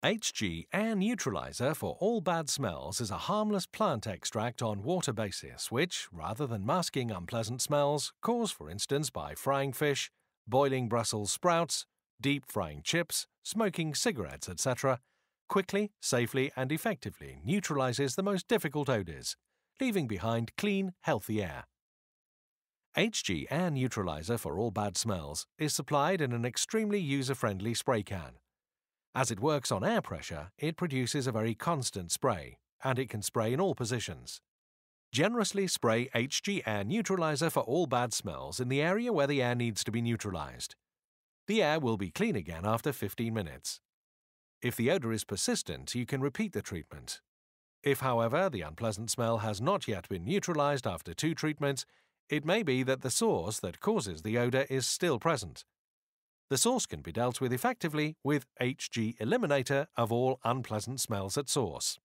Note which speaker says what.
Speaker 1: HG Air Neutralizer for All Bad Smells is a harmless plant extract on water basis which, rather than masking unpleasant smells caused for instance by frying fish, boiling Brussels sprouts, deep frying chips, smoking cigarettes, etc., quickly, safely and effectively neutralizes the most difficult odors, leaving behind clean, healthy air. HG Air Neutralizer for All Bad Smells is supplied in an extremely user-friendly spray can. As it works on air pressure, it produces a very constant spray, and it can spray in all positions. Generously spray HG Air Neutralizer for All Bad Smells in the area where the air needs to be neutralized. The air will be clean again after 15 minutes. If the odor is persistent, you can repeat the treatment. If, however, the unpleasant smell has not yet been neutralized after 2 treatments, it may be that the source that causes the odor is still present. The source can be dealt with effectively with HG Eliminator of all unpleasant smells at source.